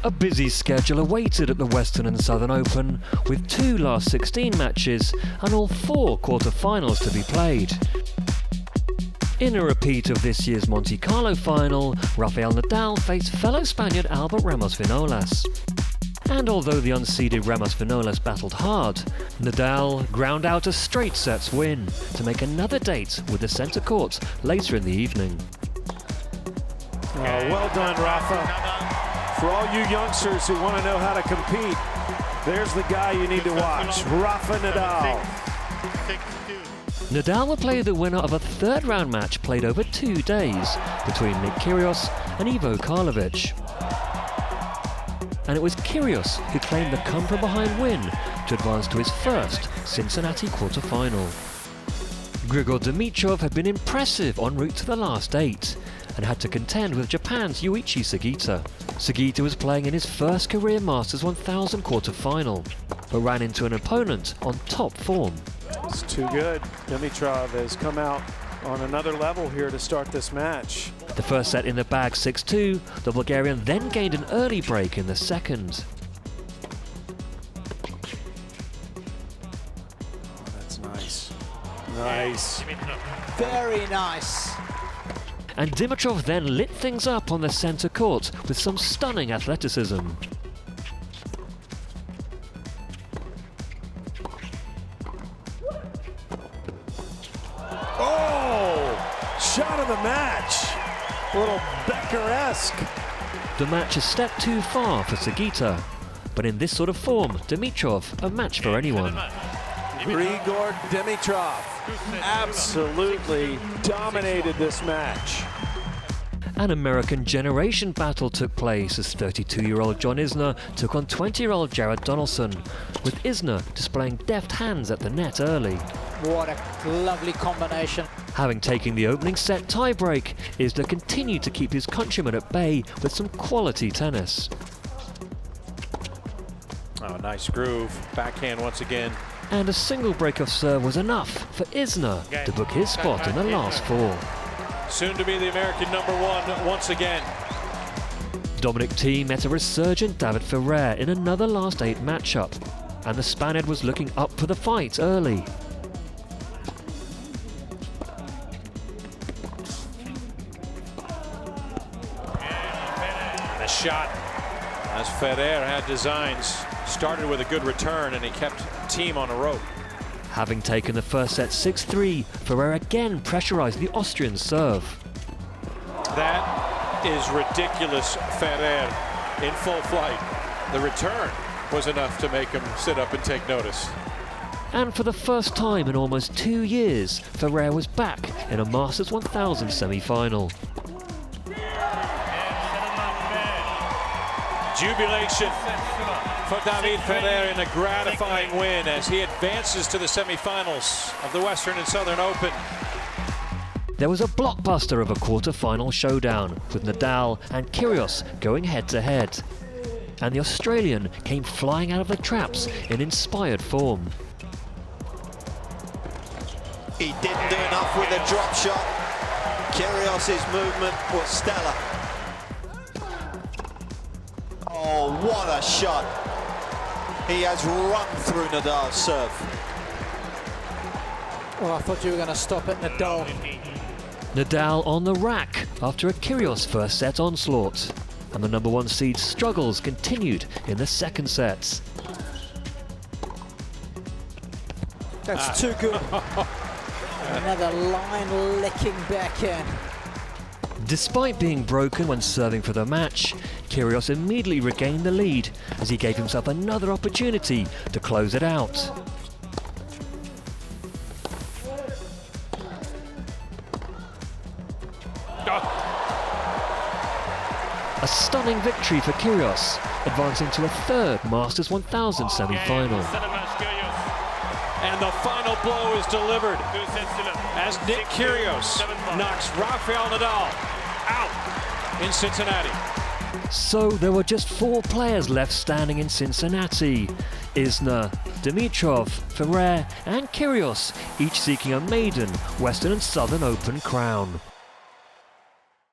A busy schedule awaited at the Western and Southern Open, with 2 last 16 matches and all 4 quarter-finals to be played. In a repeat of this year's Monte Carlo final, Rafael Nadal faced fellow Spaniard Albert Ramos Viñolas. And although the unseeded Ramos Viñolas battled hard, Nadal ground out a straight sets win to make another date with the centre court later in the evening. Oh, well done, Rafa. For all you youngsters who want to know how to compete, there's the guy you need to watch, Rafa Nadal. Nadal will play the winner of a third-round match played over 2 days between Nick Kyrgios and Ivo Karlovic. And it was Kyrgios who claimed the come-from-behind win to advance to his first Cincinnati quarter-final. Grigor Dimitrov had been impressive en route to the last 8 and had to contend with Japan's Yuichi Sugita. Sugita was playing in his first career Masters 1000 quarter-final, but ran into an opponent on top form. It's too good. Dimitrov has come out on another level here to start this match. The first set in the bag 6-2, the Bulgarian then gained an early break in the second. Oh, that's nice. Nice. Very nice. And Dimitrov then lit things up on the centre court with some stunning athleticism. Oh! Shot of the match! A little Becker-esque. The match a step too far for Sugita, but in this sort of form, Dimitrov a match for anyone. Grigor Dimitrov absolutely dominated this match. An American generation battle took place as 32-year-old John Isner took on 20-year-old Jared Donaldson, with Isner displaying deft hands at the net early. What a lovely combination. Having taken the opening set tiebreak, Isner continued to keep his countryman at bay with some quality tennis. Oh, nice groove. Backhand once again. And a single break of serve was enough for Isner to book his spot in the last 4. Soon to be the American #1 once again. Dominic Thiem met a resurgent David Ferrer in another last 8 matchup, and the Spaniard was looking up for the fight early. The shot, as Ferrer had designs, started with a good return and he kept Thiem on a rope. Having taken the first set 6-3, Ferrer again pressurized the Austrian serve. That is ridiculous, Ferrer in full flight. The return was enough to make him sit up and take notice. And for the first time in almost 2 years, Ferrer was back in a Masters 1000 semi-final. Jubilation for David Ferrer in a gratifying win as he advances to the semi-finals of the Western and Southern Open. There was a blockbuster of a quarter-final showdown, with Nadal and Kyrgios going head-to-head. And the Australian came flying out of the traps in inspired form. He didn't do enough with a drop shot. Kyrgios' movement was stellar. Oh, what a shot. He has run through Nadal's serve. Well, I thought you were going to stop at Nadal. Nadal on the rack after a Kyrgios first set onslaught. And the #1 seed's struggles continued in the second set. That's too good. Another line-licking backhand. Despite being broken when serving for the match, Kyrgios immediately regained the lead as he gave himself another opportunity to close it out. A stunning victory for Kyrgios, advancing to a third Masters 1000 semi-final. And the final blow is delivered as Nick Kyrgios knocks Rafael Nadal out in Cincinnati. So there were just 4 players left standing in Cincinnati. Isner, Dimitrov, Ferrer and Kyrgios, each seeking a maiden Western and Southern Open crown.